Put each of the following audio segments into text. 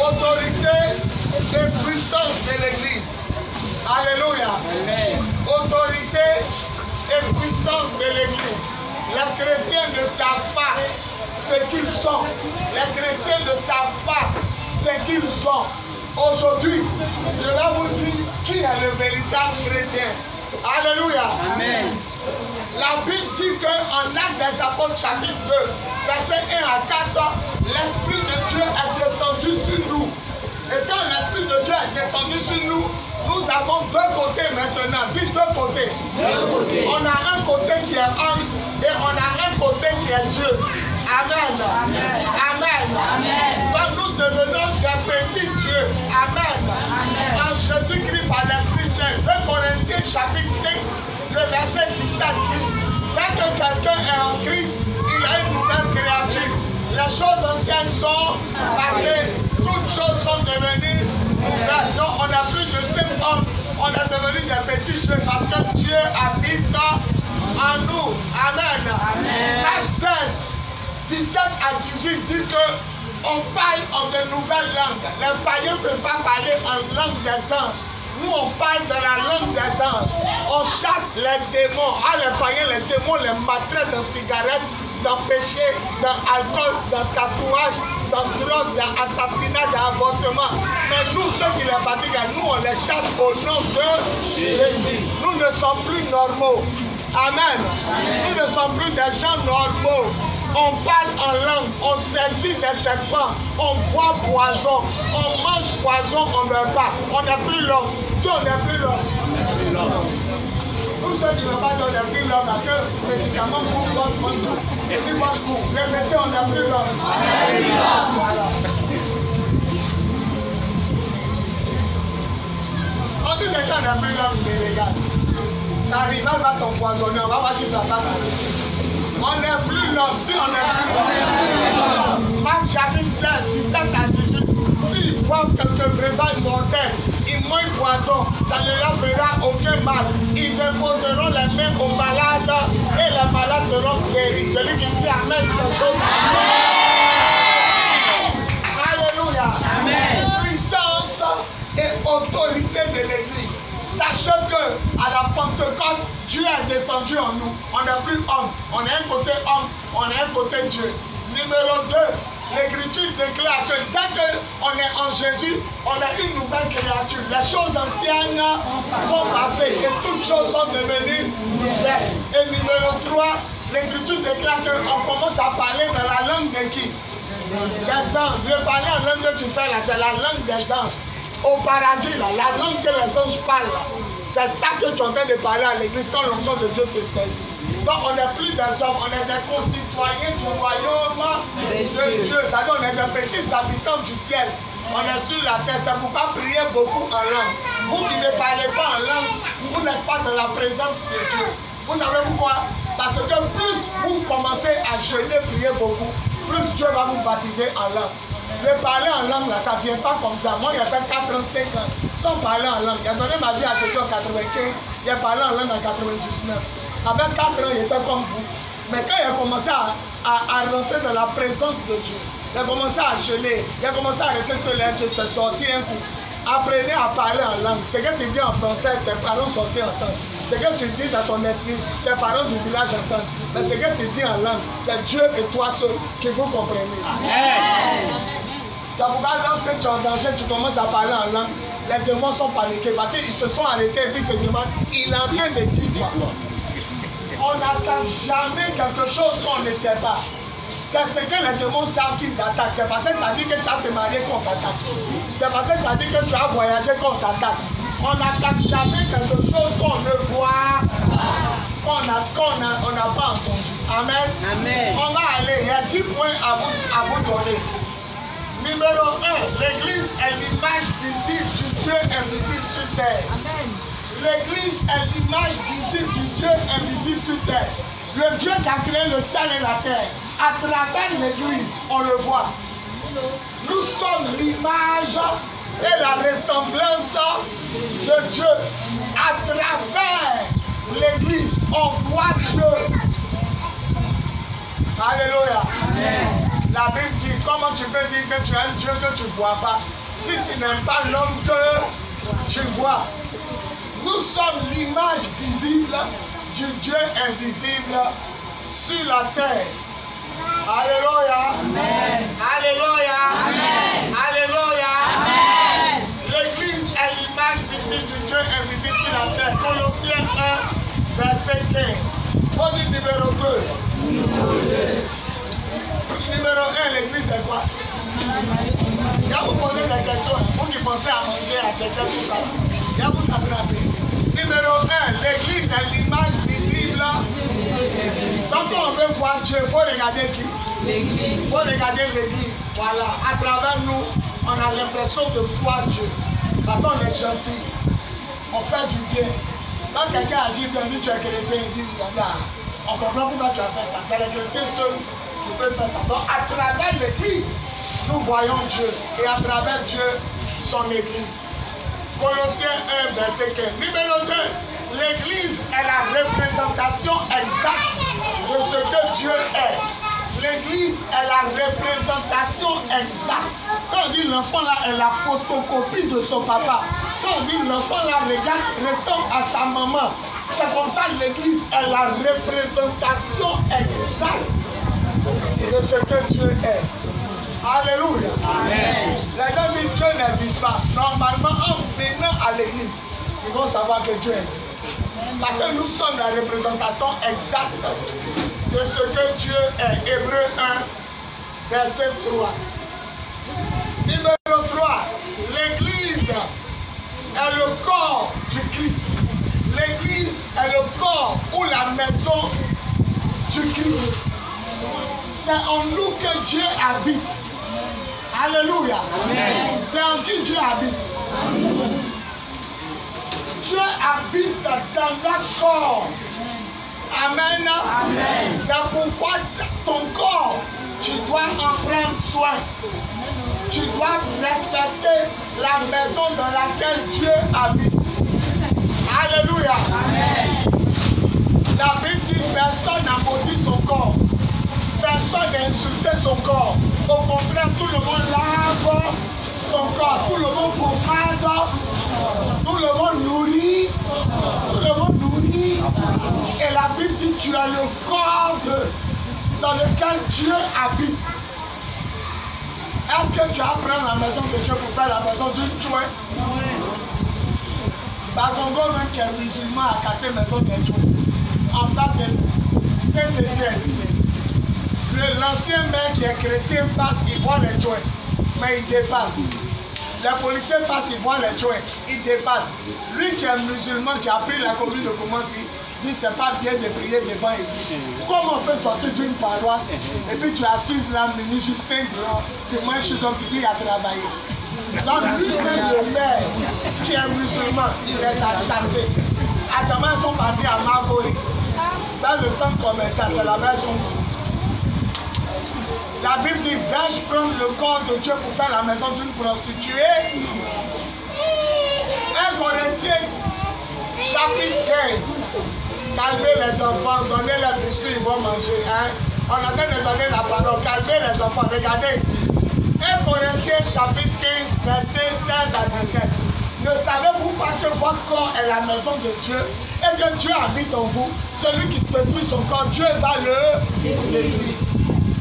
Autorité et puissance de l'Église. Alléluia. Autorité et puissance de l'Église. Les chrétiens ne savent pas ce qu'ils sont. Les chrétiens ne savent pas ce qu'ils sont. Aujourd'hui, je vais vous dire qui est le véritable chrétien. Alléluia. Amen. La Bible dit qu'en Actes des Apôtres chapitre 2, verset 1 à 4, l'Esprit de Dieu est descendu sur nous. Et quand l'Esprit de Dieu est descendu sur nous, nous avons deux côtés maintenant. Dites deux côtés. On a un côté qui est homme et on a un côté qui est Dieu. Amen. Amen. Amen. Donc nous devenons des petits dieux. Amen. En Jésus-Christ par l'Esprit Saint. 2 Corinthiens chapitre 5, le verset 17 dit, dès que quelqu'un est en Christ, il a une nouvelle créature. Les choses anciennes sont passées, toutes choses sont devenues nouvelles. Donc on n'a plus de simples hommes, on est devenu des petits dieux parce que Dieu habite en nous. Amen. Acte 16, 17 à 18 dit que on parle en de nouvelles langues. Les païens ne peuvent pas parler en langue des anges. Nous, on parle de la langue des anges. On chasse les démons. Ah, les païens, les démons les maltraitent dans cigarettes, dans péché, dans alcool, dans tatouage, dans drogue, dans assassinat, dans avortement. Mais nous, ceux qui les fatiguent, nous, on les chasse au nom de Jésus. Nous ne sommes plus normaux. Amen. Nous ne sommes plus des gens normaux. On parle en langue, on saisit des serpents, on boit poison, on mange poison, on ne meurt pas. On n'est plus l'homme. Si on n'est plus l'homme. Nous, ceux qui ne veulent pas dire on n'est plus l'homme, à quel médicament pour votre monde. Et puis votre coup. Répétez, on n'est plus l'homme. Voilà. On dit que quand on n'est plus l'homme, il les regarde. Ta rivale va t'empoisonner, on va voir si ça va t'arriver. On n'est plus l'homme, si on n'est plus l'homme. Marc chapitre 16, 17 à 18. S'ils boivent quelques breuvages mortels, ils mangent poison, ça ne leur fera aucun mal. Ils imposeront les mains aux malades et les malades seront guéris. Celui qui dit Amen, c'est chose. Alléluia. Amen. Puissance et autorité de l'Église. Sachez que à la Pentecôte, Dieu est descendu en nous. On n'est plus homme. On est un côté homme, on est un côté Dieu. Numéro 2, l'Écriture déclare que dès qu'on est en Jésus, on a une nouvelle créature. Les choses anciennes sont passées et toutes choses sont devenues nouvelles. Et numéro 3, l'Écriture déclare qu'on commence à parler dans la langue de qui? Des anges. Le parler en langue que tu fais là, c'est la langue des anges. Au paradis, là, la langue que les anges parlent, c'est ça que tu es en train de parler à l'église quand l'onction de Dieu te saisit. Donc on n'est plus des hommes, on est des concitoyens du royaume de Dieu. Ça veut dire on est des petits habitants du ciel. On est sur la terre, c'est pourquoi prier beaucoup en langue. Vous qui ne parlez pas en langue, vous n'êtes pas dans la présence de Dieu. Vous savez pourquoi? Parce que plus vous commencez à jeûner, prier beaucoup, plus Dieu va vous baptiser en langue. Le parler en langue, là, ça ne vient pas comme ça. Moi, il a fait 4 ans, 5 ans, sans parler en langue. Il a donné ma vie à Jésus en 95, il a parlé en langue en 99. Avec 4 ans, il était comme vous. Mais quand il a commencé à rentrer dans la présence de Dieu, il a commencé à jeûner, il a commencé à rester sur l'air, c'est sorti un coup. Apprenez à parler en langue. Ce que tu dis en français, tes parents sorciers entendent. Ce que tu dis dans ton ethnie, tes parents du village entendent. Mais ce que tu dis en langue, c'est Dieu et toi seul qui vous comprenez. Amen. C'est pourquoi lorsque tu es en danger, tu commences à parler en langue, les démons sont paniqués parce qu'ils se sont arrêtés et puis se demandent, il est en train de dire quoi? On n'attend jamais quelque chose qu'on ne sait pas. C'est ce que les démons savent qu'ils attaquent. C'est parce que tu as dit que tu as te marier qu'on t'attaque. C'est parce que tu as dit que tu as voyagé qu'on t'attaque. On n'attaque jamais quelque chose qu'on ne voit, qu'on n'a pas entendu. Amen. Amen. On va aller, il y a 10 points à vous donner. Numéro 1, l'Église est l'image visible du Dieu invisible sur terre. Amen. L'Église est l'image visible du Dieu invisible sur terre. Le Dieu qui a créé le ciel et la terre. À travers l'Église, on le voit. Nous sommes l'image et la ressemblance de Dieu. À travers l'Église, on voit Dieu. Alléluia. Amen. La Bible dit, comment tu peux dire que tu aimes Dieu que tu ne vois pas? Si tu n'aimes pas l'homme que tu vois. Nous sommes l'image visible du Dieu invisible sur la terre. Alléluia. Amen. Alléluia. Amen. Alléluia. Amen. L'église est l'image visible du Dieu invisible sur la terre. Colossiens 1, verset 15. On dit numéro 2. Numéro 1, l'église est quoi? Quand vous posez des questions, vous qui pensez à manger, à checker tout ça, il y a vous attraper. Numéro 1, l'église est l'image visible. Quand on veut voir Dieu, il faut regarder qui? L'église. Il faut regarder l'église. Voilà. À travers nous, on a l'impression de voir Dieu. Parce qu'on est gentil. On fait du bien. Quand quelqu'un agit bien, dit tu es chrétien, il dit regarde, on comprend pourquoi tu as fait ça. C'est les chrétiens seuls qui peuvent faire ça. Donc à travers l'église, nous voyons Dieu. Et à travers Dieu, son église. Colossiens 1, verset 15. Numéro 2, l'église est la représentation exacte de ce que Dieu est. L'église est la représentation exacte. Quand on dit l'enfant là est la photocopie de son papa. Quand on dit l'enfant là ressemble à sa maman. C'est comme ça que l'église est la représentation exacte de ce que Dieu est. Alléluia. Amen. Les gens disent Dieu n'existe pas. Normalement, en venant à l'église, ils vont savoir que Dieu existe. Parce que nous sommes la représentation exacte de ce que Dieu est. Hébreux 1, verset 3. Numéro 3. L'église est le corps du Christ. L'église est le corps ou la maison du Christ. C'est en nous que Dieu habite. Alléluia. C'est en qui Dieu habite. Dieu habite dans notre corps. Amen. Amen. C'est pourquoi ton corps, tu dois en prendre soin. Tu dois respecter la maison dans laquelle Dieu habite. Alléluia. Amen. La Bible dit personne n'a maudit son corps. Personne n'a insulté son corps. Au contraire, tout le monde lave son corps. Tout le monde pommade. Tout le monde nourrit. Tout le monde nourrit. Et la Bible dit tu as le corps dans lequel Dieu habite. Est-ce que tu vas prendre la maison de Dieu pour faire la maison du joint? Bagongo, même qui est musulman, a cassé la maison de Dieu. En fait, Saint-Étienne. L'ancien maire qui est chrétien passe, il voit les joints, mais il dépasse. Les policiers passent, ils voient les joints, il dépasse. Lui qui est musulman, qui a pris la commune de Koumassi, dit c'est pas bien de prier devant l'église. Comment on peut sortir d'une paroisse et puis tu assises là, mini-gypsien dehors, tu manges comme tu dis à travailler. Donc lui-même le maire qui est musulman, il les a chassés. Actuellement ils sont partis à Mavori. Dans le centre commercial, c'est la maison. La Bible dit, vais-je prendre le corps de Dieu pour faire la maison d'une prostituée? 1 Corinthiens, chapitre 15. Calmez les enfants, donnez les biscuits, ils vont manger. Hein? On a train de donner la parole. Calmez les enfants, regardez ici. 1 Corinthiens, chapitre 15, versets 16 à 17. Ne savez-vous pas que votre corps est la maison de Dieu et que Dieu habite en vous? Celui qui détruit son corps, Dieu va le détruire.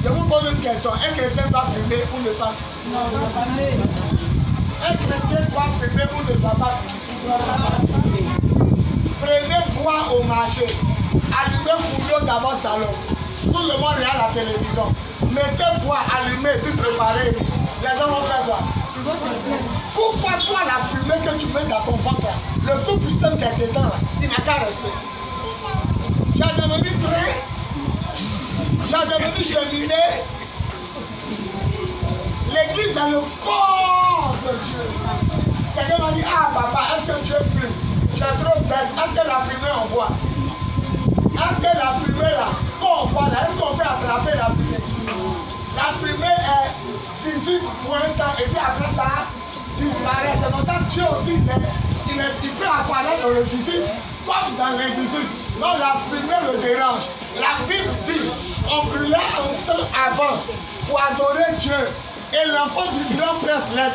Je vous pose une question. Un chrétien doit fumer ou ne pas fumer? Non, il ne doit pas fumer. Un chrétien doit fumer ou ne doit pas fumer? Prenez bois au marché. Allumez foulot dans votre salon. Tout le monde regarde la télévision. Mettez bois, allumez, puis préparez. Les gens vont faire quoi? Pourquoi toi la fumée que tu mets dans ton ventre, le tout puissant qui est dedans, là, il n'a qu'à rester. Tu as devenu train. Tu as devenu cheminée. L'église est le corps de Dieu. Quelqu'un m'a dit, ah papa, est-ce que Dieu fume? Tu es trop bête. Est-ce que la fumée on voit? Est-ce que la fumée là, quand on voit là, est-ce qu'on peut attraper la fumée? La fumée est physique pour un temps et puis après ça disparaît. C'est pour ça que Dieu aussi, il peut apparaître dans le visible comme dans l'invisible. Non, la fumée le dérange. La Bible dit, on brûlait un sang avant pour adorer Dieu. Et l'enfant du grand prêtre, les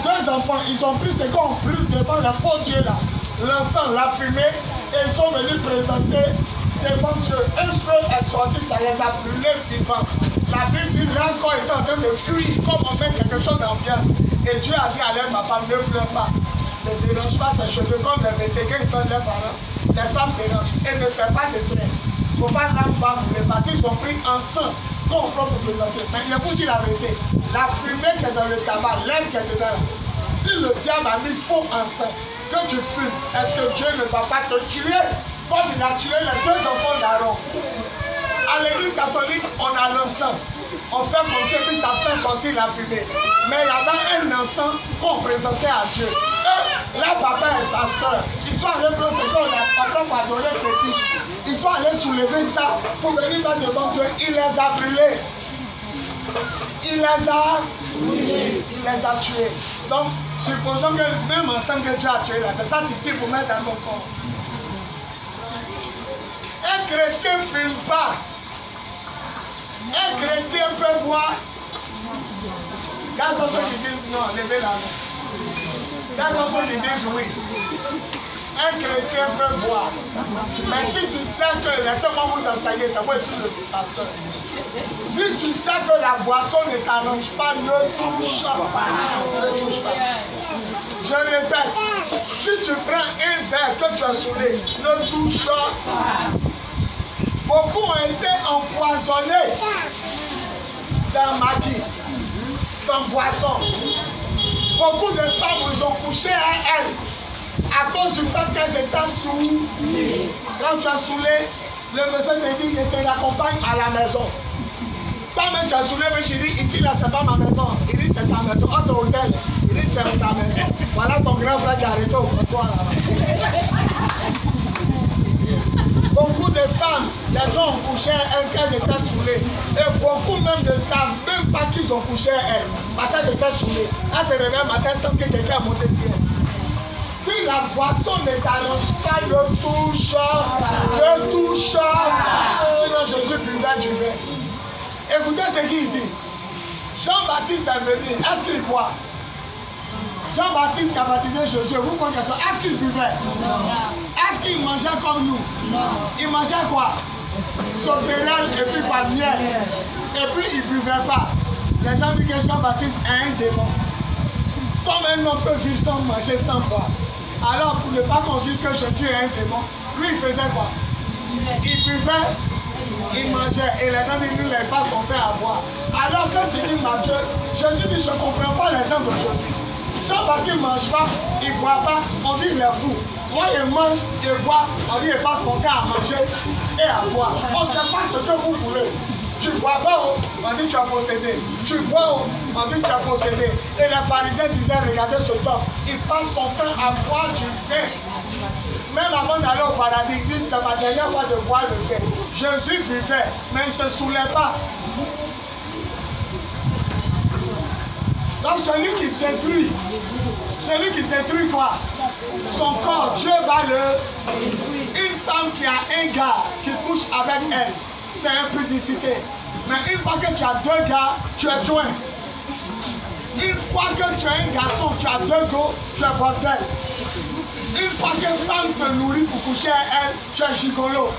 deux enfants, ils ont pris ce qu'on brûle devant le faux Dieu là. L'encens, la fumée, et ils sont venus présenter devant Dieu. Un feu est sorti, ça les a brûlés vivants. La Bible dit, leur corps était en train de cuire comme on fait quelque chose en viande. Et Dieu a dit à leur papa, ne pleure pas. Ne dérange pas tes cheveux comme les vétérans prennent leurs parents. Les femmes dérangent. Et ne fais pas de train. Il ne faut pas l'enfant pour les baptiser. Ils ont pris un sang qu'on peut vous présenter. Mais je vous dis la vérité. La fumée qui est dans le tabac, l'air qui est dedans. Si le diable a mis faux encens, que tu fumes, est-ce que Dieu ne va pas te tuer comme il a tué les deux enfants d'Aaron? À l'église catholique, on a l'encens. On fait comme Dieu, puis ça fait sortir la fumée. Mais il y avait un encens qu'on présentait à Dieu. Eux, là, papa est pasteur. Ils sont allés prendre ce qu'on a pour adorer fétiche. Ils sont allés soulever ça pour venir mettre devant Dieu. Il les a brûlés. Il les a tués. Donc, supposons que même encens que Dieu a tué là, c'est ça que tu tires pour mettre dans ton corps. Un chrétien ne fume pas. Un chrétien peut boire. Quand ceux qui disent non, levez la main. Quand ceux qui disent oui. Un chrétien peut boire. Mais si tu sais que, laissez-moi vous enseigner, c'est moi ici le pasteur. Si tu sais que la boisson ne t'arrange pas, ne touche pas. Ne touche pas. Je répète, si tu prends un verre que tu as saoulé, ne touche pas. Beaucoup ont été empoisonnés dans maquis, dans boisson. Beaucoup de femmes ils ont couché à elles à cause du fait qu'elles étaient saoulées. Quand tu as saoulé, le monsieur te dit, je te l'accompagne à la maison. Toi-même tu as saoulé, mais tu dis, ici là c'est pas ma maison. Il dit c'est ta maison. Oh c'est hôtel. Il dit c'est ta maison. Voilà ton grand frère qui a arrêté au comptoir là-bas. Beaucoup de femmes, les gens ont couché elles qu'elles étaient saoulées. Et beaucoup même ne savent même pas qu'ils ont couché elles. Parce qu'elles étaient saoulées. Elles se réveillent le matin sans que quelqu'un a monté sur elles. Si la boisson ne t'arrange pas, ne touche pas. Ne touche pas. Sinon Jésus buvait du vin. Écoutez ce qu'il dit. Jean-Baptiste est venu. Est-ce qu'il boit? Jean-Baptiste qui a baptisé Jésus, vous posez la question, est-ce qu'il buvait? Est-ce qu'il mangeait comme nous? Il mangeait quoi? Sauterelle et puis pas de miel. Et puis il ne buvait pas. Les gens disent que Jean-Baptiste est un démon. Comme un homme peut vivre sans manger, sans boire. Alors pour ne pas qu'on dise que Jésus est un démon, lui il faisait quoi? Il buvait, il mangeait et les gens disent qu'il n'avait pas son pain à boire. Alors quand tu dis ma Dieu, Jésus dit je ne comprends pas les gens d'aujourd'hui. Jean-Baptiste ne mange pas, il ne boit pas, on dit il est fou. Moi il mange, il boit, on dit il passe mon temps à manger et à boire. On ne sait pas ce que vous voulez. Tu ne bois pas, on dit tu as possédé. Tu bois, on dit tu as possédé. Et les pharisiens disaient, regardez ce temps, il passe son temps à boire du vin. Même avant d'aller au paradis, il dit c'est ma dernière fois de boire le vin. Jésus buvait, mais il ne se saoulait pas. Donc celui qui détruit quoi? Son corps, Dieu va le... Une femme qui a un gars qui couche avec elle, c'est impudicité. Mais une fois que tu as deux gars, tu es joint. Une fois que tu as un garçon, tu as deux gars, tu es bordel. Une fois qu'une femme te nourrit pour coucher à elle, tu es gigolo.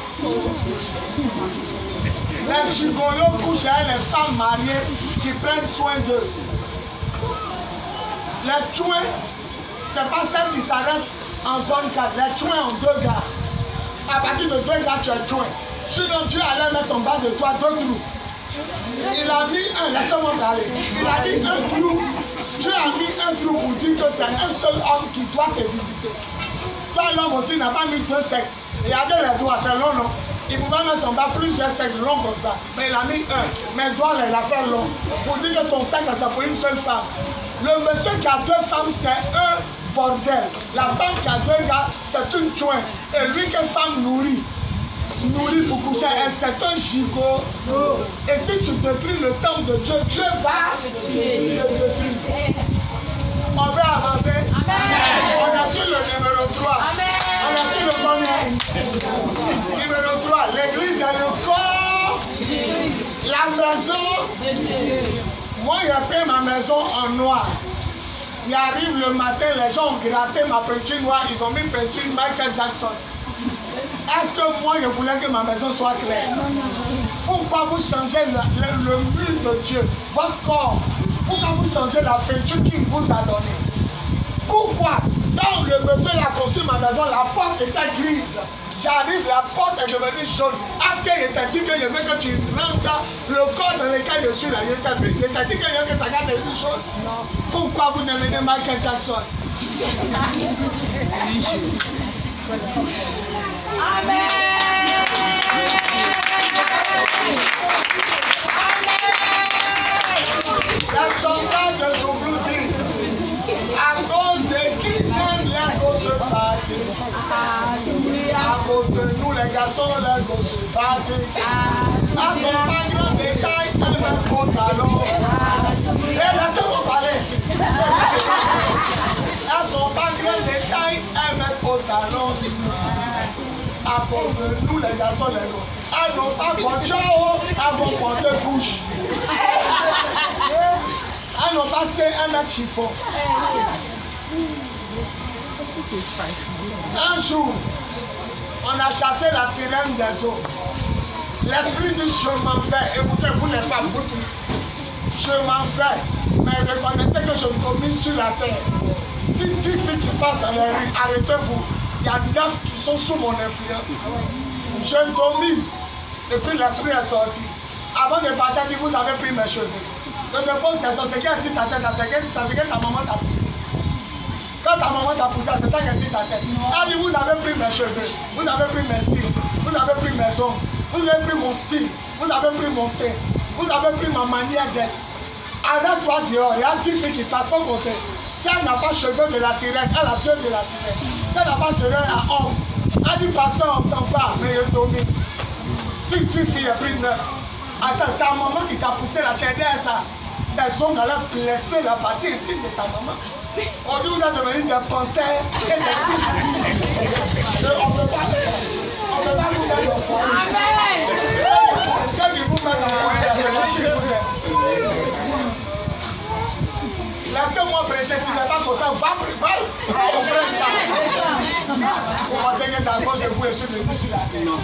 Les gigolos couchent à elle, les femmes mariées qui prennent soin d'eux. Les chouins, ce n'est pas celles qui s'arrêtent en zone 4. Les chouins ont deux gars. À partir de deux gars, tu es chouin. Sinon, Dieu allait mettre en bas de toi deux trous. Il a mis un, laissez-moi parler. Il a mis un trou. Dieu a mis un trou pour dire que c'est un seul homme qui doit te visiter. Toi, l'homme aussi n'a pas mis deux sexes. Regardez les doigts, c'est long, non? Il pouvait mettre en bas plusieurs sexes longs comme ça. Mais il a mis un. Mais il doit les la faire long. Pour dire que ton sexe, c'est pour une seule femme. Le monsieur qui a deux femmes, c'est un bordel. La femme qui a deux gars, c'est une chouin. Et lui, qu'une femme nourrit pour coucher elle, c'est un gigot. Et si tu détruis le temple de Dieu, Dieu va le détruire. On va avancer. Amen. On a su le numéro 3. Amen. On a su le premier. Numéro 3, l'église est le corps, la maison Moi, j'ai peint ma maison en noir. Il arrive le matin, les gens ont gratté ma peinture noire, ils ont mis peinture Michael Jackson. Est-ce que moi, je voulais que ma maison soit claire? Pourquoi vous changez le mur de Dieu, votre corps? Pourquoi vous changez la peinture qu'il vous a donnée? Pourquoi? Quand le monsieur a construit ma maison, la porte était grise. J'arrive, la porte est devenue jaune. Est-ce qu'il t'a dit que je veux que tu rentres le corps dans lequel je suis là? Il t'a dit que sa garde est jaune? Non. Pourquoi vous devenez Michael Jackson? Amen. La chanteuse de Zouglou dit, à cause de qui même les gosses se fatiguent. À cause de nous les garçons, les gosses se fatiguent. À son pas grand détail, elle me porte talon. Et laissez-moi parler ici. À son pas grand détail, elle me porte talon. À cause de nous les garçons, les gosses. Elles n'ont pas porté haut, elles vont porter couche. Elles n'ont pas fait un mec chiffon. Un jour, on a chassé la sirène des eaux. L'esprit dit je m'en vais. Écoutez, vous les femmes, vous tous. Je m'en vais. Mais reconnaissez que je domine sur la terre. Si 10 filles qui passent dans les rues, arrêtez-vous. Il y a 9 qui sont sous mon influence. Je domine. Et puis l'esprit est sorti. Avant de partir, il dit vous avez pris mes cheveux. Je te pose question, c'est quelle si ta tête, c'est que ta maman t'a poussé. Quand ta maman t'a poussé, c'est ça qu'elle si ta tête. Elle dit vous avez pris mes cheveux, vous avez pris mes cils, vous avez pris mes ongles, vous avez pris mon style, vous avez pris mon teint, vous avez pris ma manière d'être. Arrête-toi dehors, il y a 10 filles qui passent, faut compter. Si elle n'a pas cheveux de la sirène, elle a cheveux de la sirène. Si elle n'a pas sirène à homme, elle dit pasteur, on s'en va, mais je domine. Si 10 filles ont pris 9, attends, ta maman qui t'a poussé la chaîne, ça, tes ongles allaient blesser la partie intime de ta maman. Aujourd'hui, vous êtes devenus des panthères et des tigres. On ne peut pas vous mettre en foyer. Amen. Ceux qui vous mettent en foyer, c'est moi qui vous aime. Laissez-moi prêcher, tu n'es pas content, va prêcher. Vous pensez que c'est à cause de vous et sur le but sur la terre.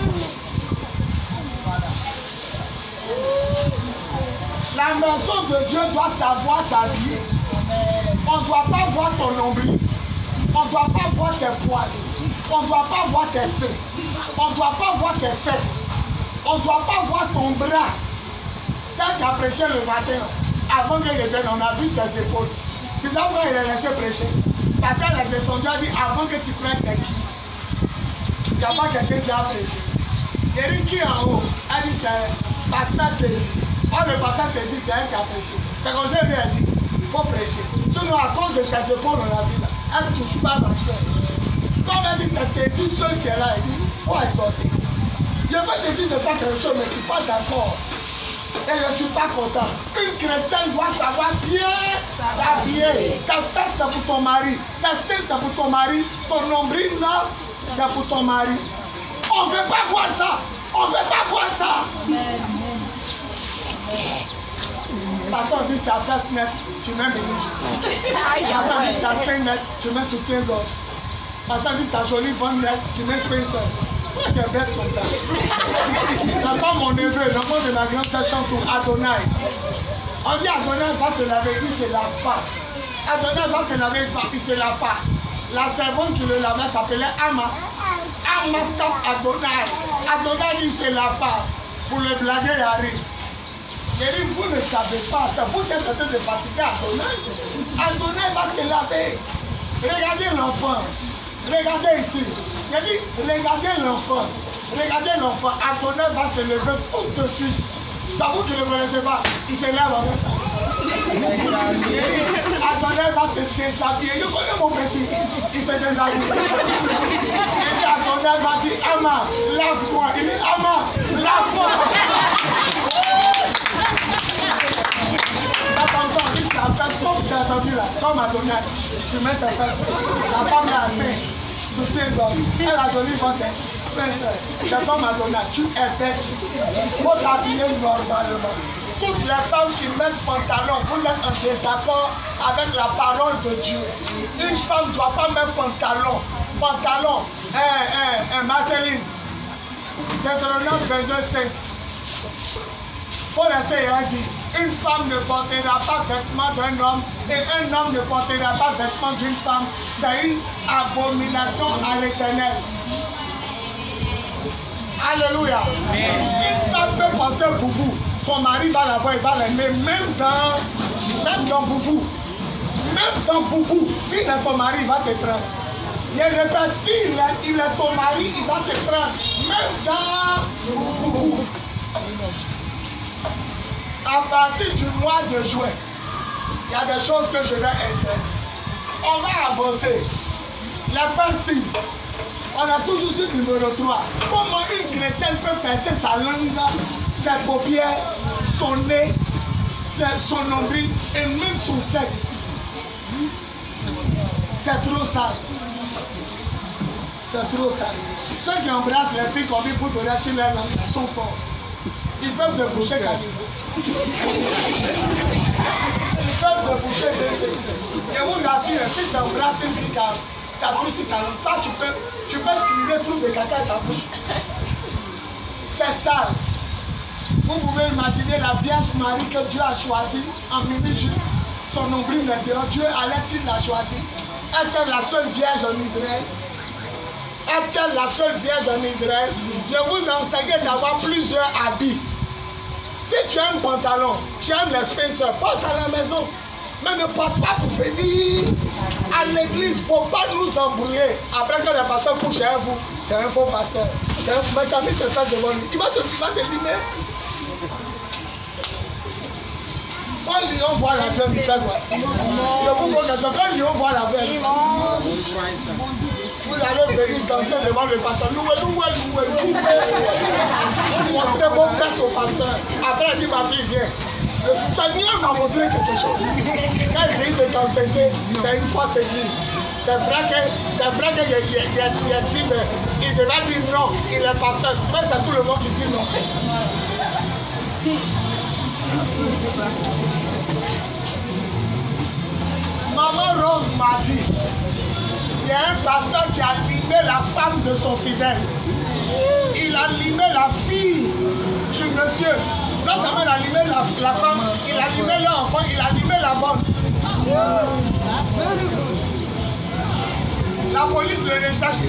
La maison de Dieu doit savoir s'habiller. On ne doit pas voir ton nombril. On ne doit pas voir tes poils. On ne doit pas voir tes seins. On ne doit pas voir tes fesses. On ne doit pas voir ton bras. Celle qui a prêché le matin, avant qu'elle revienne, on a vu ses épaules. C'est ça pourquoi il a laissé prêcher. Parce qu'elle est descendue, elle dit avant que tu prennes c'est qui. Il n'y a pas quelqu'un qui a prêché. Eric qui est en haut, elle dit c'est pasteur Tézi. Or le pasteur Tézi, c'est elle qui a prêché. C'est comme je lui ai dit, il faut prêcher. Sinon, à cause de ses épaules, on a vu là, elle ne touche pas ma chair. Comme elle dit, c'est Tézi seul qui est là, elle dit, il faut exhorter. Je vais te dire de faire quelque chose, mais je ne suis pas d'accord. Et je ne suis pas content. Une chrétienne doit savoir bien s'habiller. Tes fesses, c'est pour ton mari. Tes seins, c'est pour ton mari. Ton nombril, là, c'est pour ton mari. On ne veut pas voir ça. On ne veut pas voir ça. Pasteur dit tu as fesses net, tu mets ménage. Pasteur dit tu as seins net, tu mets soutien-gorge. Pasteur dit tu as joli ventre net, tu mets Spencer. Pourquoi tu es bête comme ça? C'est pas mon neveu, l'enfant de ma grande sœur chante pour Adonai. On dit Adonai va te laver, il se lave pas. Adonai va te laver, il se lave pas. La servante qui le lavait s'appelait Ama. Ama tape Adonai. Adonai il se lave pas. Pour le blaguer, il arrive. Il dit, vous ne savez pas, c'est vous qui êtes en train de fatiguer Adonai. Adonai va se laver. Regardez l'enfant. Regardez ici. Il dit, regardez l'enfant. Regardez l'enfant. Adonai va se lever tout de suite. C'est vous qui ne le connaissez pas. Il se lève en même temps. Adonai va se déshabiller. Je connais mon petit. Il se déshabille. Il dit, Adonai va dire, Ama, lave-moi. Il dit, Ama, lave-moi. Ça comme ça, on dit que la fesse, comme tu as entendu là, comme Adonai, tu mets ta fesse. La femme là, c'est soutien-gorge. Elle a joli ventre. Spencer, tu es comme Adonai, tu es bête. Il faut t'habiller normalement. Toutes les femmes qui mettent pantalon, vous êtes en désaccord avec la parole de Dieu. Une femme ne doit pas mettre pantalon. Pantalon, Marceline, Deutéronome 22:5. Faut laisser dire, une femme ne portera pas vêtement d'un homme et un homme ne portera pas vêtement d'une femme. C'est une abomination à l'Éternel. Alléluia. Une femme peut porter boubou. Son mari va la voir, il va l'aimer. Même dans boubou. Même dans boubou. S'il est ton mari, il va te prendre. Je répète, s'il est ton mari, il va te prendre. Même dans boubou. À partir du mois de juin, il y a des choses que je vais interdire. On va avancer. La partie. On a toujours su numéro 3. Comment une chrétienne peut percer sa langue, ses paupières, son nez, son nombril et même son sexe. C'est trop sale. C'est trop sale. Ceux qui embrassent les filles comme ils pour donner sur leur langue sont forts. Ils peuvent te boucher caniveau. Ils peuvent te boucher baisser. Je vous rassure, si tu embrasses une fille, tu as trop sur ta langue, toi tu peux tirer tout de caca à ta bouche. C'est sale. Vous pouvez imaginer la Vierge Marie que Dieu a choisie en mini-jupe. Son nombril maintenant, Dieu allait-il la choisir? Est-elle la seule Vierge en Israël? Est-elle la seule Vierge en Israël? Je vous enseigne d'avoir plusieurs habits. Si tu aimes pantalon, tu aimes les spacers, porte à la maison. Mais ne porte pas pour venir à l'église. Il ne faut pas nous embrouiller. Après que le pasteur couche chez vous, c'est un faux pasteur. Mais tu as mis te faire devant lui. Il va te limer. Quand Lyon voit la femme, il fait quoi? Je vous pose la question. Quand Lyon voit la femme, vous allez venir danser devant le pasteur. Vous montrez vos fesses au pasteur. Après, il dit, ma fille, viens. Le Seigneur m'a montré quelque chose. Quand il vient de t'enseigner, c'est une fausse église. C'est vrai qu'il a dit, mais il devait dire non, il est pasteur. Mais c'est tout le monde qui dit non. Maman Rose m'a dit, il y a un pasteur qui a limé la femme de son fidèle. Il a limé la fille du monsieur. Non seulement il a limé la femme, il a limé l'enfant, il a limé la bonne. La police le recherche.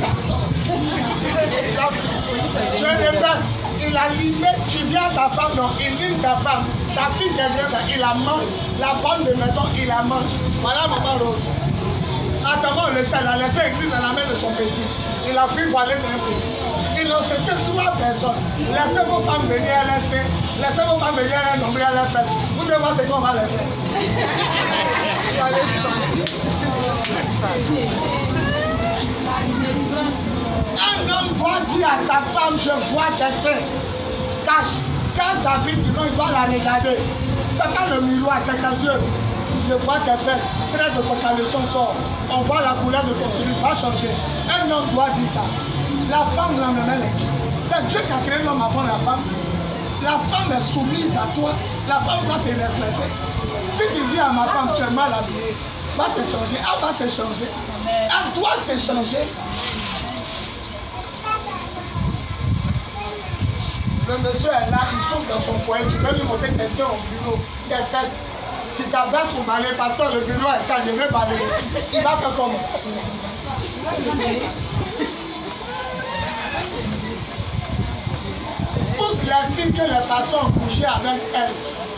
Je répète, il a limé, tu viens ta femme, non, il lime ta femme. Ta fille qui vient, il la mange. La bonne de maison, il la mange. Voilà maman Rose. Attends, le chat, il a laissé l'église dans la main de son petit. Il a fui pour aller dans un pays. Il en c'était 3 personnes. Laissez vos femmes venir à laisser. Laissez vos femmes venir à nommer à leurs fesses. Vous devez voir ce qu'on va les faire. Vous allez sentir. Un homme doit dire à sa femme, je vois tes seins. Cache. Quand ça vit, il doit la regarder. C'est pas le miroir, c'est tes yeux. Je vois tes fesses. Trait de ton caleçon sort. On voit la couleur de ton cellule. Va changer. Un homme doit dire ça. La femme l'en met. C'est Dieu qui a créé l'homme avant la femme. La femme est soumise à toi. La femme doit te respecter. Si tu dis à ma femme, tu es mal habillée, va se changer. Elle va se changer. Elle doit se changer. Le monsieur est là, il souffre dans son foyer. Tu peux lui monter tes seins au bureau, tes fesses. Tu t'abaisses pour balayer parce que le bureau est sale, il veut balayer. Il va faire comment? Toutes les filles que les pasteurs ont couché avec elles,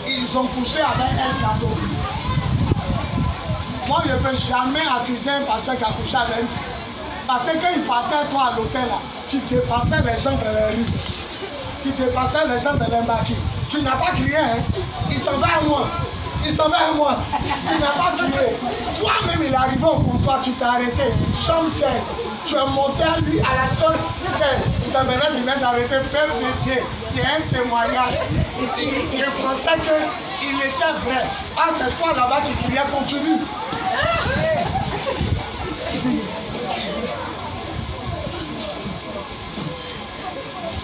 ils ont couché avec elles cadeau. Moi, je ne peux jamais accuser un pasteur qui a couché avec une fille. Parce que quand il partait, toi, à l'hôtel, tu dépassais les gens dans les rues. Tu dépassais les gens dans les maquis. Tu n'as pas crié, hein? Il s'en va à moi. Il s'en va à moi. Tu n'as pas crié. Toi-même, il est arrivé au comptoir, tu t'es arrêté. Chambre 16. Tu es monté à lui à la chambre 16. C'est maintenant qu'il vient d'arrêter. Père de Dieu, il y a un témoignage. Il pensait qu'il était vrai. Ah, c'est toi là-bas qui criait, continue.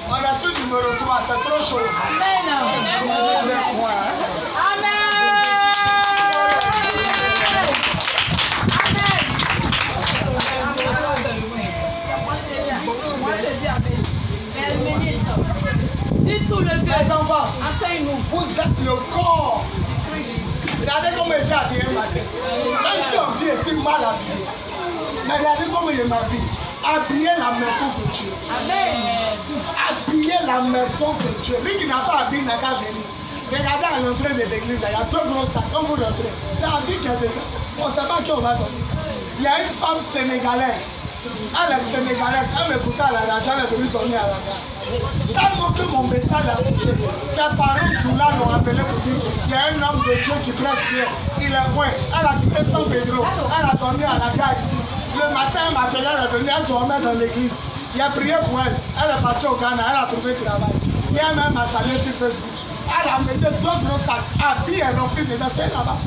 On a su numéro 3, c'est trop chaud. Amen. mal habillé. Mais regardez comment il m'habille. Habiller la maison de Dieu. Amen. Habiller la maison de Dieu. Lui qui n'a pas habillé n'a qu'à venir. Regardez à l'entrée de l'église, il y a 2 gros sacs. Quand vous rentrez, c'est habillé qu'il y a dedans. On ne sait pas qui on va donner. Il y a une femme sénégalaise. Elle est sénégalaise. Elle m'écoutait à la radio, elle est venue donner à la gare. Tellement que mon message a touché. Ses parents du là l'ont appelé pour dire il y a un homme de Dieu qui prêche bien. Il est loin. Elle a quitté San Pedro. Elle a dormi à la gare ici. Le matin, elle m'appelait, elle est venue, elle dormait dans l'église. Il a prié pour elle. Elle est partie au Ghana, elle a trouvé travail. Il y a même un salaire sur Facebook. Elle a mené 2 gros sacs. Habits et remplis dedans. C'est là-bas.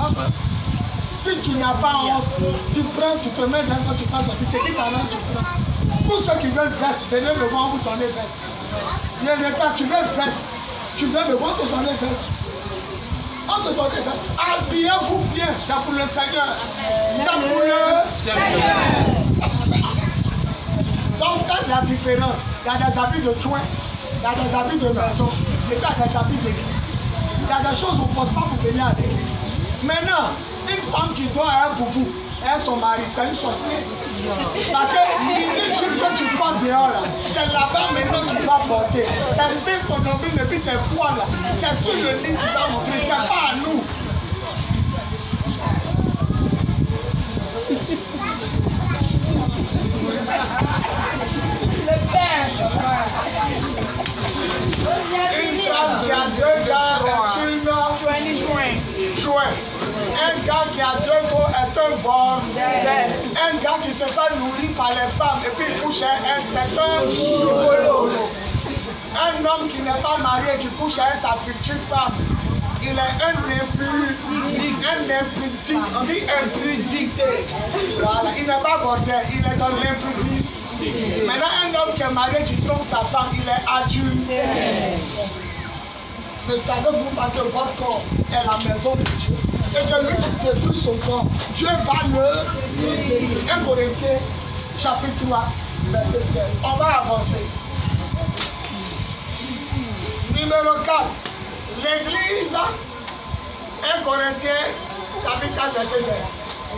Si tu n'as pas honte, tu prends, tu te mets dans quand tu passes sortir. C'est qui ta main, tu prends. Tous ceux qui veulent veste, venez me voir, vous donnez veste. Il n'y a pas, tu veux veste. Tu veux me voir, te donner veste. On te donne veste. Habillez-vous bien, c'est pour le Seigneur. C'est pour le Seigneur. Donc faites la différence. Il y a des habits de joint, il y a des habits de maison, et puis il y a des habits d'église. Il y a des choses qu'on ne porte pas pour venir à l'église. Maintenant, une femme qui doit un boubou, et son mari, c'est une sorcière. Parce que les choses que tu portes dehors là, c'est là-bas maintenant que tu vas porter. Tes seins, ton nombril et puis tes poils là, c'est sur le lit que tu vas montrer, c'est pas à nous. Une femme qui a 2 gars est une joint. Un gars qui a 2 go est un borne. Un gars qui se fait nourrir par les femmes et puis il couche elle, c'est un chigolo. Un homme qui n'est pas marié, qui couche avec sa future femme, il est un impudique. On dit impudicité. Voilà, il n'est pas bordel, il est dans l'impudicité. Maintenant, un homme qui est marié, qui trompe sa femme, il est adulte. Ne savez-vous pas que votre corps est la maison de Dieu? Et que lui qui détruit son corps, Dieu va le détruire. 1 Corinthiens, chapitre 3, verset 16. On va avancer. Numéro 4. L'église, 1 Corinthiens, chapitre 4, verset 16.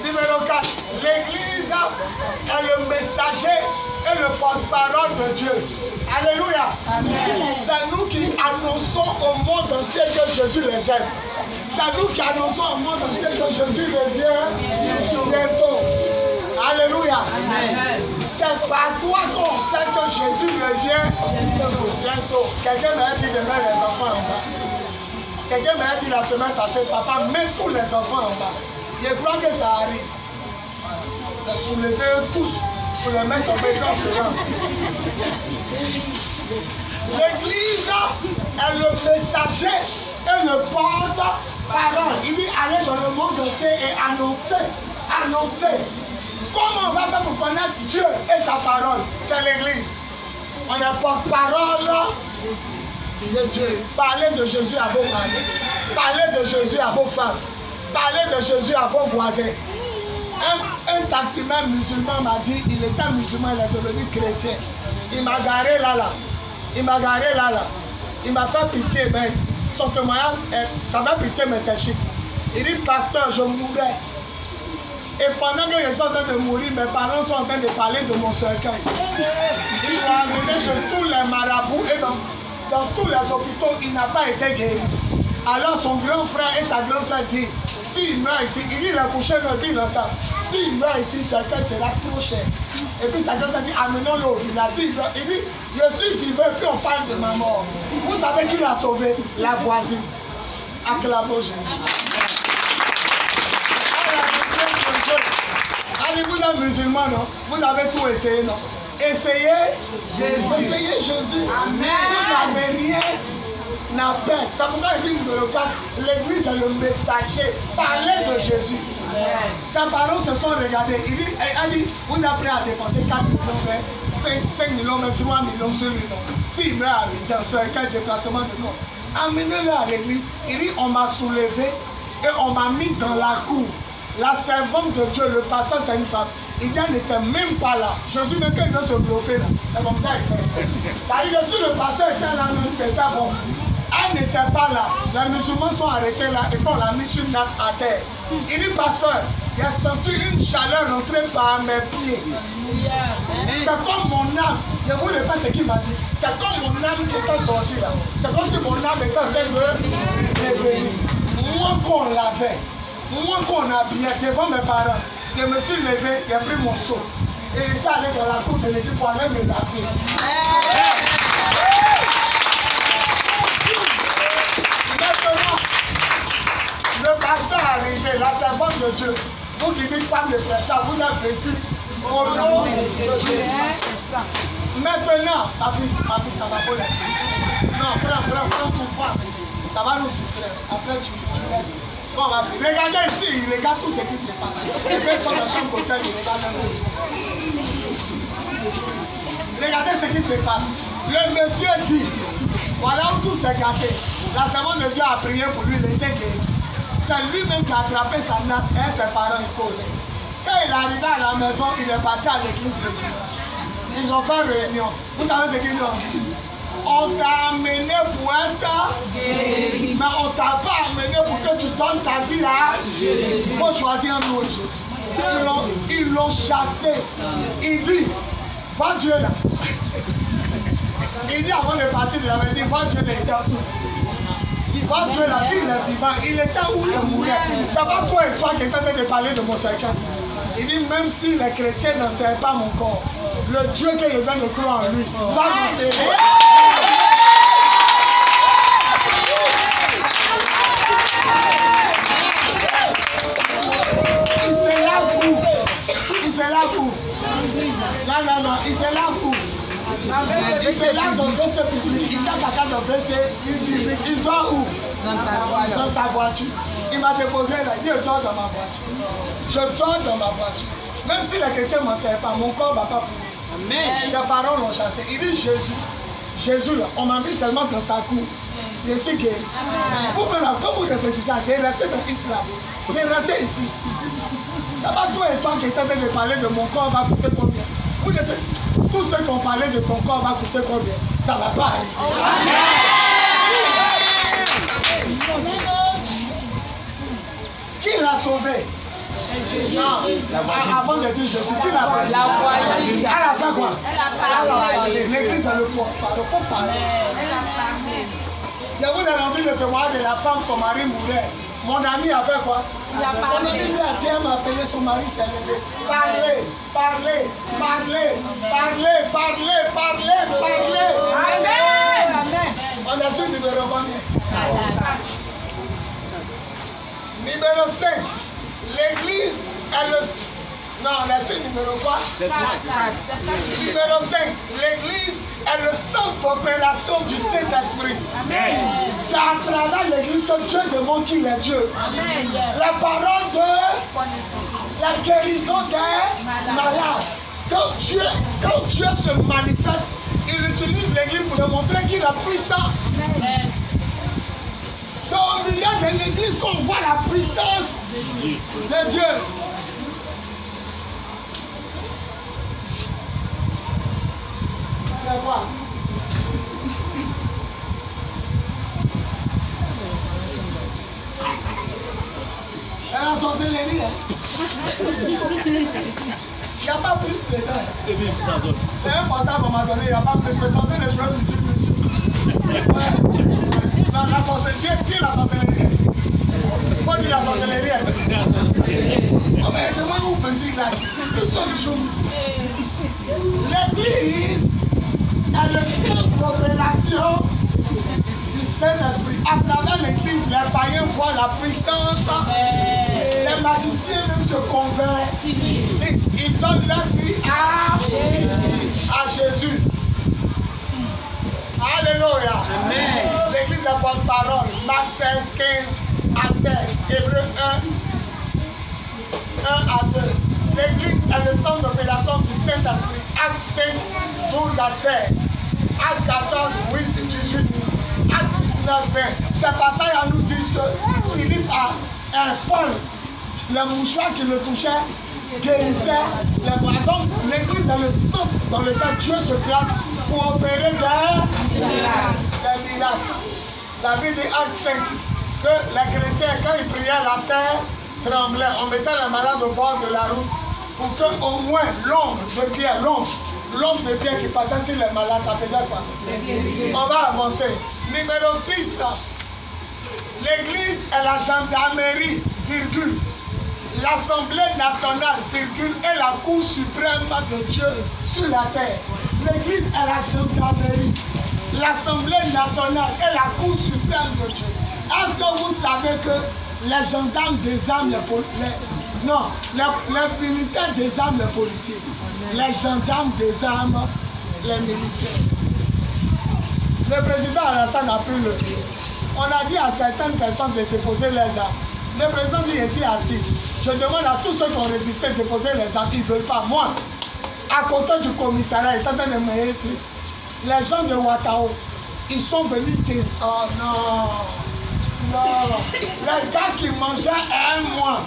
Numéro 4. L'église est le messager et le porte-parole de Dieu. Alléluia. C'est nous qui annonçons au monde entier que Jésus les aime. C'est nous qui annonçons au monde entier que Jésus revient bientôt. Alléluia. C'est par toi qu'on sait que Jésus revient bientôt. Quelqu'un m'a dit de mettre les enfants en bas. Quelqu'un m'a dit la semaine passée, papa, mets tous les enfants en bas. Je crois que ça arrive. Les soulever tous pour les mettre en bas quand on se rend. L'église est le messager et le porte-parole. Il dit aller dans le monde entier et annoncer. Comment on va faire pour connaître Dieu et sa parole? C'est l'église. On est porte-parole de Dieu. Parlez de Jésus à vos maris. Parlez de Jésus à vos femmes. Parlez de Jésus à vos voisins. Un taximan musulman m'a dit, il était musulman, il est devenu chrétien. Il m'a garé là. Il m'a fait pitié, mais son témoignage, ça fait pitié, mais c'est chic. Il dit, pasteur, je mourrai. Et pendant que je suis en train de mourir, mes parents sont en train de parler de mon cercueil. Il m'a amené chez tous les marabouts et dans tous les hôpitaux, il n'a pas été guéri. Alors son grand frère et sa grande soeur disent, s'il meurt ici, il dit, il a couché depuis longtemps. S'il meurt ici, cercueil sera trop cher. Et puis sa grande soeur dit, amenons-le au village. Il dit, je suis vivant, puis on parle de ma mort. Vous savez qui l'a sauvé? La voisine. Acclamons Jésus. Allez, vous êtes musulman, non? Vous avez tout essayé, non? Essayez Jésus. Amen. Vous n'avez rien à perdre. C'est pourquoi il dit numéro 4, l'église est le messager. Parlez de Jésus. Amen. Ses parents se sont regardés. Il dit, vous êtes prêt à dépenser 4 millions, 5 millions, 3 millions sur lui, non? S'il meurt à l'État, c'est quel déplacement de mort? Amenez-le à l'église. Il dit, on m'a soulevé et on m'a mis dans la cour. La servante de Dieu, le pasteur, c'est une femme. Il n'était même pas là. Jésus, même quand il doit se bluffer là, c'est comme ça qu'il fait. Ça veut dire que si le pasteur était là, même c'était bon. Elle n'était pas là. Les musulmans sont arrêtés là et puis on l'a mis sur une nappe à terre. Il dit, pasteur, J'ai senti une chaleur rentrer par mes pieds. C'est comme mon âme. Je ne vous répète pas ce qu'il m'a dit. C'est comme mon âme qui était sortie là. C'est comme si mon âme était en train de revenir. Moi qu'on lavait, moi qu'on habillait devant mes parents, je me suis levé, j'ai pris mon seau. Et ça allait dans la cour de l'église pour aller me laver. Maintenant, le pasteur est arrivé, la servante de Dieu. Vous qui dites femme de prestat, vous avez vécu au nom de Dieu. Maintenant, ma fille, ça va pas laisser. Non, prends ton femme. Ça va nous distraire. Après, tu laisses. Bon, ma fille, regardez ici, il regarde tout ce qui se passe. Les gens sont dans la chambre d'hôtel, ils regardent un peu. Regardez ce qui se passe. Le monsieur dit, voilà où tout s'est gâté. La servante de Dieu a prié pour lui, il était guéri. C'est lui-même qui a attrapé sa nappe et ses parents y posaient. Quand il est arrivé à la maison, il est parti à l'église de Dieu. Ils ont fait réunion. Vous savez ce qu'ils lui ont dit? On t'a amené pour être guéri, mais on t'a pas amené pour que tu donnes ta vie à Jésus. Il faut choisir un nouveau Jésus. Ils l'ont chassé. Il dit, va Dieu là. Il dit avant de partir de la maison, il dit, va Dieu là, il était où? Va Dieu là, s'il est vivant, il était où il mourait? C'est pas toi et toi qui êtes en train de parler de mon Seigneur. Il dit, même si les chrétiens n'enterrent pas mon corps, le Dieu que je viens de croire en lui va m'enterrer. Il se lave où? Il se lave où? Non, il se lave où? Il se lave dans le WC public, il fait caca dans le WC public. Il dort où? Dans sa voiture. Il m'a déposé là, il dit je dors dans ma voiture. Je dors dans ma voiture. Même si les chrétiens ne m'enterrent pas, mon corps ne va pas pourrir. Ses parents l'ont chassé. Il dit Jésus là, on m'a mis seulement dans sa cour. Je suis guéri. Vous-même, quand vous réfléchissez à guérir, restez dans l'islam. Restez ici. Ça va toi et toi qui êtes en train de parler de mon corps va coûter combien? Tous ceux qui ont parlé de ton corps va coûter combien? Ça ne va pas arriver. Qui l'a sauvé? Non, avant de dire Jésus, qui l'a sauvé? Elle a fait quoi? Elle a parlé. L'église a le porte-parole. Il faut parler. Je vous ai rendu le témoignage de la femme, son mari mourait. Mon ami a fait quoi? Mon ami lui a dit, elle m'a appelé, son mari s'est levé. Parlez. Amen. On est sur numéro combien? Numéro 5. L'église est le... Non, on est sur numéro quoi? Numéro 5. L'église est le centre d'opération du Saint-Esprit. C'est à travers l'église que Dieu demande qu'il est Dieu. Amen. La parole de la guérison des malades. Quand Dieu se manifeste, il utilise l'église pour démontrer qu'il est puissant. C'est au milieu de l'église qu'on voit la puissance de Dieu. C'est quoi? Elle a sorcellerie, Il n'y a pas plus dedans. C'est important à un moment donné, il n'y a pas plus. Mais sortez les joueurs musique, monsieur. Non, la sorcellerie, qui est la sorcellerie? Faut dire la sorcellerie. Oh, mais demande où musique là. Nous sommes des joueurs musique. L'église est le centre d'opération du Saint-Esprit. À travers l'église, les païens voient la puissance. Les magiciens même se convertissent. Ils donnent leur vie à Jésus. Alléluia. L'église est porte-parole. Marc 16, 15 à 16. Hébreux 1 à 2. L'église est le centre d'opération du Saint-Esprit. Acte 5, 12 à 16. Acte 14, 8, 18. Acte 19, 20. Ces passages nous disent que Philippe a Paul, le mouchoir qui le touchait, guérissait les bras. Donc l'église est le centre dans lequel Dieu se place pour opérer des miracles. La Bible dit Acte 5 que les chrétiens, quand ils priaient, la terre tremblait. On mettait les malades au bord de la route pour qu'au moins l'ombre de Pierre, l'ombre de Pierre qui passait sur les malades, ça faisait quoi? On va avancer. Numéro 6. L'église est la gendarmerie, virgule. L'Assemblée nationale, virgule, est la Cour suprême de Dieu sur la terre. L'église est la gendarmerie. L'Assemblée nationale est la Cour suprême de Dieu. Est-ce que vous savez que les gendarmes désarment les militaires désarment les policiers. Les gendarmes désarment les militaires. Le président Alassane a pris le pied. On a dit à certaines personnes de déposer les armes. Le président dit ici assis. Je demande à tous ceux qui ont résisté de déposer les armes. Ils ne veulent pas. Moi, à côté du commissariat, étant dans le meilleur truc, les gens de Ouattao, ils sont venus des... Oh non! Non! Les gars qui mangeaient un mois,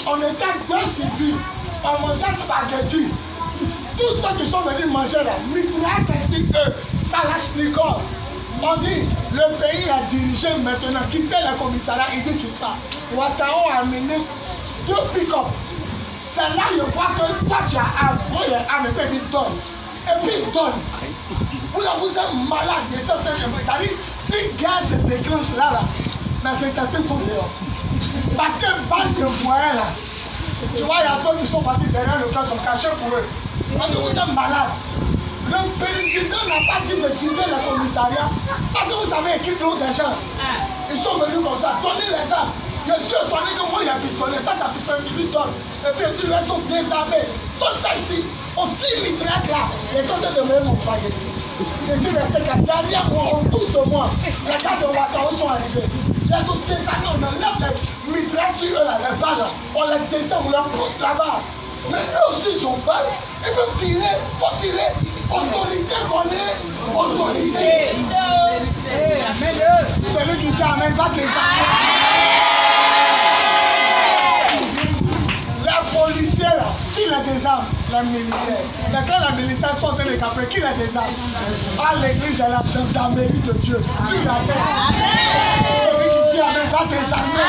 on était deux civils, on mangeait spaghetti. Tous ceux qui sont venus manger là, mitraillent sur eux, Kalachnikov. On dit, le pays est dirigé maintenant, quittez le commissariat, il dit quitte pas. Ouattao a amené 2 pick-up. C'est là que je vois que toi tu as âme, moi j'ai âme, et puis il donne. Et puis il donne. Vous êtes malade de certaines choses. Ça dit, si gaz se déclenche là, mais ces personnes sont dehors. Parce que balle de foyer là, tu vois, il y a d'autres qui sont partis derrière le camp, sont cachés pour eux. On dit, vous êtes malade. Le président n'a pas dit de vider le commissariat parce que vous avez écrit l'eau des gens. Ils sont venus comme ça, donnez les armes. Je suis étonné que moi il y a pistolet, t'as ta pistolet, tu lui donnes. Et puis ils sont désarmés. Donne ça ici. On tire mitraille là. Et quand de me mon spaghetti. Je suis resté derrière moi, autour de moi. Les gars de Ouattao sont arrivés. Les autres désarmés, on enlève les mitrailles sur eux là, les balles là. On les désarme, on les pousse là-bas. Mais eux aussi ils ont balles. Ils peuvent tirer, faut tirer. Autorité connaît, autorité. Celui qui dit Amen va désarmer. Les policiers là, qui les désarme? Les militaires. Mais quand les militaires sont dans les capés, qui les désarme? Ah, l'église est la gendarmerie de Dieu sur la terre. Celui qui dit Amen va désarmer.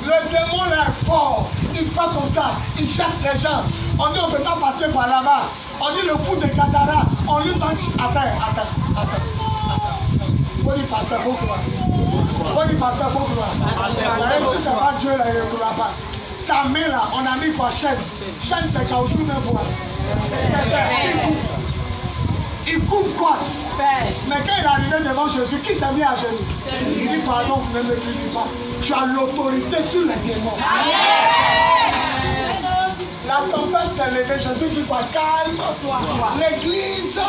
Le démon est fort. Il fait comme ça, il cherche les gens. On dit on ne peut pas passer par là-bas. On dit le fou de Gadara, on lui donne... Attends. Faut dire pasteur, faut croire. Faut dire pasteur, faut croire. Si c'est pas Dieu, là, il ne croit pas. Sa main là, on a mis quoi? Chaîne. Chaîne, c'est caoutchouc même bois. Il coupe quoi? Mais quand il est arrivé devant Jésus, qui s'est mis à genoux? Il dit pardon, ne me punis pas. Tu as l'autorité sur les démons. La tempête s'est levée, Jésus dit quoi? Calme-toi. L'église,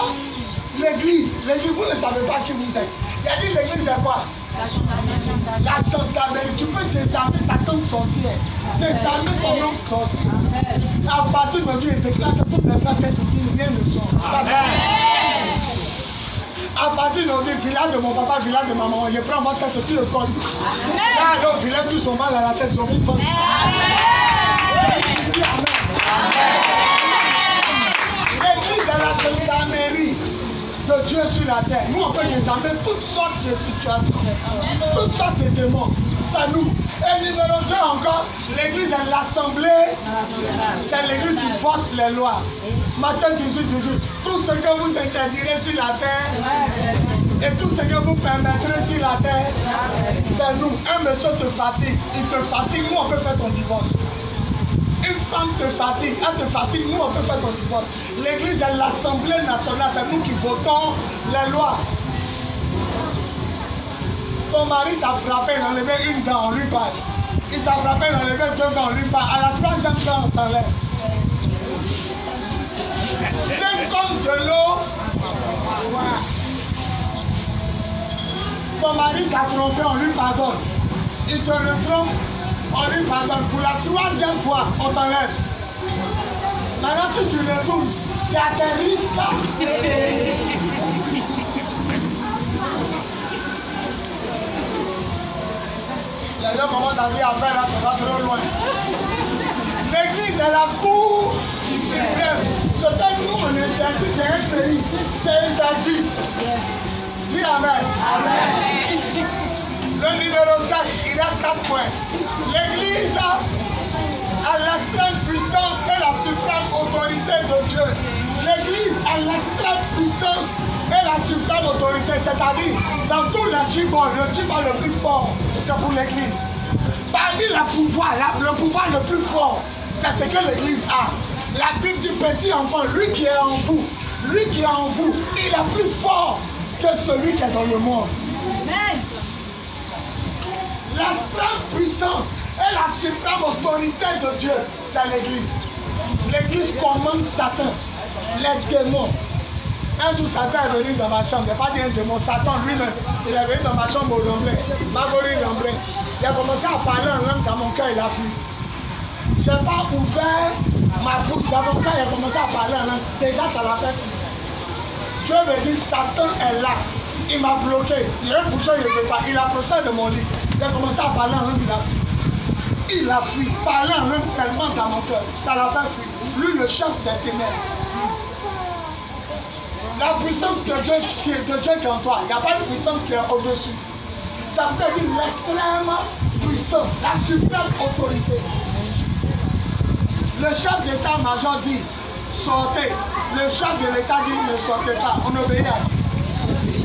vous ne savez pas qui vous êtes. Il a dit l'église c'est quoi? La gendarmerie. Tu peux désarmer ta tante sorcière, désarmer ton oncle sorcier. À partir de Dieu, il déclare que toutes les phrases que tu dis, rien ne sont. À partir de Dieu, village de mon papa, village de ma maman, je prends votre tête puis le col. Alors, village, tous sont mal à la tête, ils ont mis bonne. L'église est la gendarmerie de Dieu sur la terre. Nous, on peut désarmer toutes sortes de situations, toutes sortes de démons. C'est nous. Et numéro 2 encore, l'église est l'assemblée. C'est l'église qui vote les lois. Matthieu 18, tout ce que vous interdirez sur la terre et tout ce que vous permettrez sur la terre, c'est nous. Un monsieur te fatigue, il te fatigue, nous on peut faire ton divorce. Une femme te fatigue, elle te fatigue, nous on peut faire ton divorce. L'église est l'assemblée nationale, c'est nous qui votons les lois. Ton mari t'a frappé, il a enlevé une dent, on lui parle. Il t'a frappé, il a enlevé 2 dents, on lui parle. À la 3e dent, on t'enlève. 50 de l'eau. Ton mari t'a trompé, on lui pardonne. Il te retrompe, on lui pardonne. Pour la 3e fois, on t'enlève. Maintenant, si tu retournes, c'est à tes risques. Les gens commencent à dire affaire là, ça va trop loin. L'église est la cour suprême. Ce que nous on interdit d'un pays, c'est interdit. Dis Amen. Amen. Le numéro 7, il reste 4 points. L'église a l'extrême puissance et la suprême autorité de Dieu. L'église a l'extrême puissance et la suprême autorité, c'est-à-dire dans tout le djibon le plus fort, c'est pour l'église. Parmi le pouvoir le plus fort, c'est ce que l'église a. La Bible dit petit enfant, lui qui est en vous, il est plus fort que celui qui est dans le monde. L'extrême puissance et la suprême autorité de Dieu, c'est l'église. L'église commande Satan, les démons. Un jour, Satan est venu dans ma chambre. Il n'y a pas dit un démon, Satan lui-même. Il est venu dans ma chambre au Ramblin. Il a commencé à parler en langue dans mon cœur, il a fui. Je n'ai pas ouvert ma bouche dans mon cœur, il a commencé à parler en langue. Déjà, ça l'a fait fuir. Dieu me dit, Satan est là. Il m'a bloqué. Il a bouché, il ne veut pas. Il a approché de mon lit. Il a commencé à parler en langue, il a fui. Il a fui. Parler en langue seulement dans mon cœur. Ça l'a fait fuir. Lui, le chef des ténèbres. La puissance de Dieu qui est en toi, il n'y a pas de puissance qui est au-dessus. Ça veut dire l'extrême puissance, la suprême autorité. Le chef d'état-major dit sortez. Le chef de l'État dit ne sortez pas. On obéit à lui.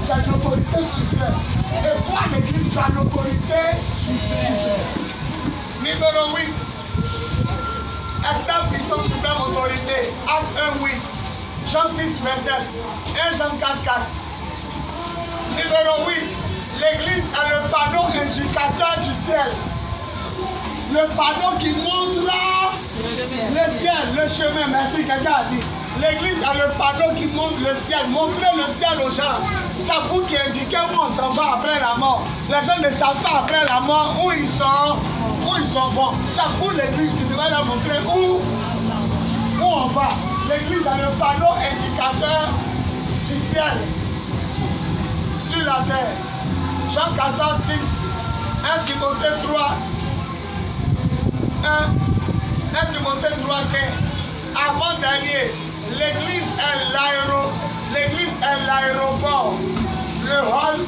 C'est l'autorité suprême. Et toi, l'église, tu as l'autorité suprême. Numéro 8. Extrême puissance, suprême autorité. Acte 1, 8. Jean 6, verset 1 Jean 4, 4. Numéro 8. L'église a le panneau indicateur du ciel. Le panneau qui montrera le ciel, le chemin. Merci, quelqu'un a dit. L'église a le panneau qui montre le ciel. Montrez le ciel aux gens. C'est vous qui indiquez où on s'en va après la mort. Les gens ne savent pas après la mort où ils sont bons. C'est vous l'église qui devait leur montrer où on va. L'église a le panneau indicateur du ciel sur la terre. Jean 14, 6, 1 Timothée 3, 1 Timothée 3, 15. Avant-dernier, l'église est l'aéroport, le hall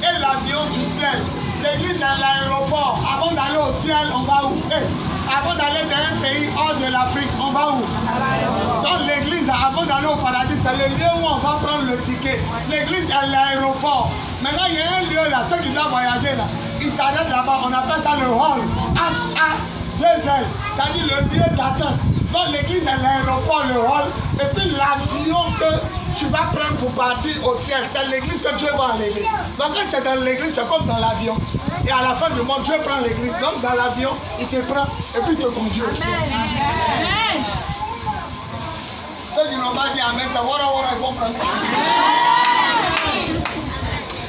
et l'avion du ciel. L'église est l'aéroport. Avant d'aller au ciel, on va où? Avant d'aller dans un pays hors de l'Afrique, on va où? Dans l'église, avant d'aller au paradis, c'est le lieu où on va prendre le ticket. L'église est l'aéroport. Maintenant, il y a un lieu là, ceux qui doivent voyager là, ils s'arrêtent là-bas, on appelle ça le hall. H-A-2-L, ça dit le lieu d'attente. Donc l'église est l'aéroport, le hall, et puis l'avion que tu vas prendre pour partir au ciel, c'est l'église que Dieu va enlever. Donc quand tu es dans l'église, tu es comme dans l'avion. Et à la fin du monde, Dieu prend l'église. Donc dans l'avion, il te prend et puis il te conduit au ciel. Amen. Ceux qui n'ont pas dit Amen, c'est voilà, ils vont prendre.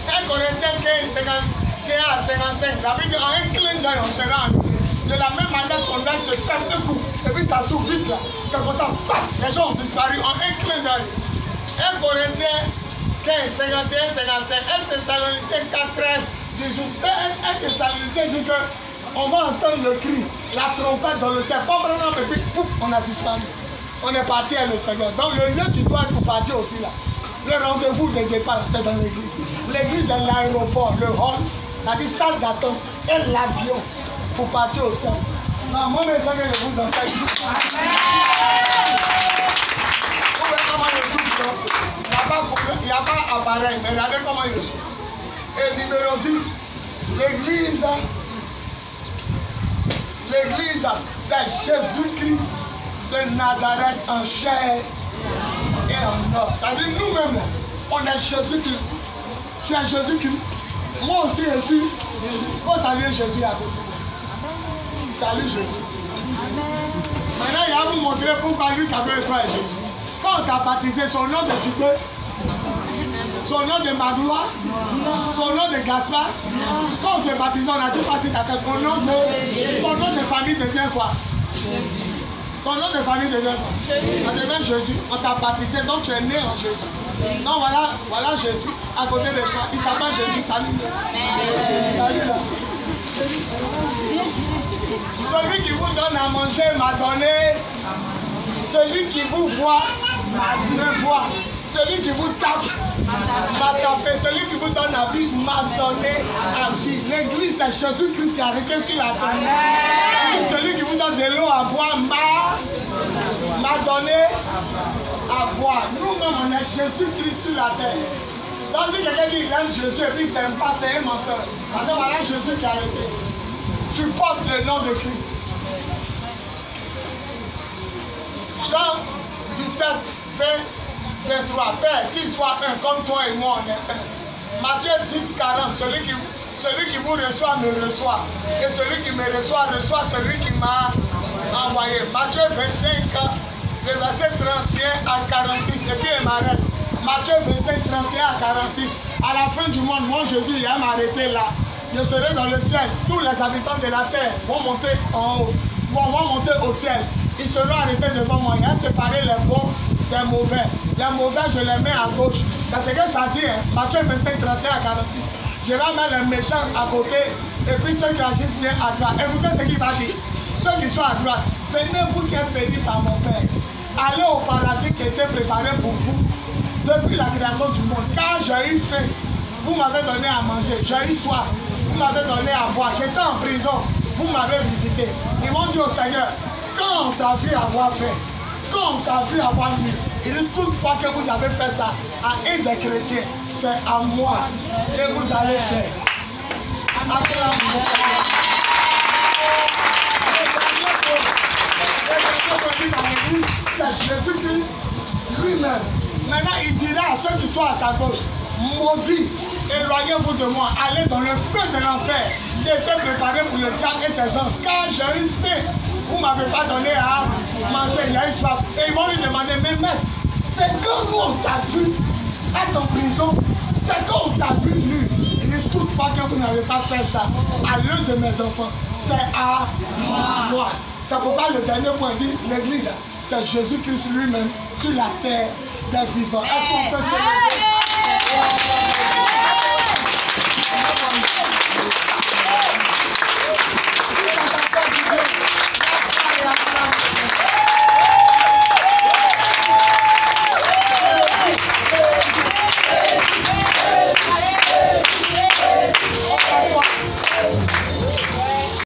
1 Corinthiens 15, 51 à 55, la Bible dit en un clin d'œil, on sera enlevé. De la même manière qu'on a se ferme un coup, et puis ça s'ouvre vite là. C'est comme ça, paf, les gens ont disparu en un clin d'œil. 1 Corinthiens 15, 51, 55, 1 Thessaloniciens 4, 13, 18. 1 Thessaloniciens dit qu'on va entendre le cri, la trompette dans le ciel. Pas vraiment, et puis pouf, on a disparu. On est parti à le Seigneur. Donc le lieu tu dois être pour partir aussi là. Le rendez-vous de départ, c'est dans l'église. L'église est l'aéroport, le hall, la salle d'attente et l'avion pour partir au ciel. Non, mon message, je vous enseigne. Vous voyez comment il souffle. Il n'y a pas appareil, mais regardez comment il souffle. Et numéro 10, l'église, c'est Jésus-Christ de Nazareth en chair et en os. C'est-à-dire nous-mêmes, on est Jésus-Christ. Tu es Jésus-Christ. Moi aussi, je suis. Il faut saluer Jésus à côté. Salut Jésus. Maintenant, il va vous montrer pourquoi lui qu'avec toi est Jésus. Quand on t'a baptisé, son nom de Tibé, son nom de Magloire, son nom de Gaspard. Quand on t'a baptisé, on a dit passer ta tête. Ton nom de famille devient quoi? Ton nom de famille devient quoi? Ça devient Jésus. On t'a baptisé, donc tu es né en Jésus. Donc voilà Jésus à côté de toi. Il s'appelle Jésus. Salut. Salut là. Celui qui vous donne à manger m'a donné. Celui qui vous voit me voit. Celui qui vous tape M'a tapé. Celui qui vous donne la vie m'a donné la vie. L'église, c'est Jésus-Christ qui a arrêté sur la terre. Et celui qui vous donne de l'eau à boire m'a donné à boire. Nous-mêmes, on est Jésus-Christ sur la terre. Donc si quelqu'un dit qu'il aime Jésus et puis il ne t'aime pas, c'est un menteur. Parce que voilà Jésus qui a arrêté. Tu portes le nom de Christ. Jean 17, 20, 23. Père, qu'il soit un comme toi et moi on est un. Matthieu 10, 40. Celui qui vous reçoit me reçoit. Et celui qui me reçoit reçoit celui qui m'a envoyé. Matthieu 25, le verset 31 à 46. Et puis il m'arrête. Matthieu 25, 31 à 46. À la fin du monde, moi Jésus, il va m'arrêter là. Je serai dans le ciel. Tous les habitants de la terre vont monter en haut. Vont monter au ciel. Ils seront arrêtés devant moi. Il y a séparé les bons des mauvais. Les mauvais, je les mets à gauche. C'est ce que ça dit. Hein? Matthieu 25, 31 à 46. Je vais mettre les méchants à côté. Et puis ceux qui agissent bien à droite. Écoutez ce qu'il va dire. Ceux qui sont à droite. Venez vous qui êtes bénis par mon Père. Allez au paradis qui était préparé pour vous. Depuis la création du monde, car j'ai eu faim, vous m'avez donné à manger, j'ai eu soif, vous m'avez donné à boire, j'étais en prison, vous m'avez visité. Ils m'ont dit au Seigneur, quand on t'a vu avoir faim, quand on t'a vu avoir nu, il dit toutefois que vous avez fait ça à un des chrétiens, c'est à moi que vous allez faire. Acclamez le Seigneur. C'est Jésus-Christ lui-même. Maintenant, il dira à ceux qui sont à sa gauche, maudits, éloignez-vous de moi, allez dans le feu de l'enfer, qui était préparé pour le diable et ses anges, car j'ai eu faim, vous ne m'avez pas donné à manger, il y a eu soif. Et ils vont lui demander, mais maître, c'est quand nous on t'a vu être en prison, c'est quand on t'a vu nu. Il dit, toutefois que vous n'avez pas fait ça à l'un de mes enfants, c'est à moi. C'est pourquoi le dernier point dit, l'église, c'est Jésus-Christ lui-même sur la terre des vivants. Est-ce qu'on peut se lever?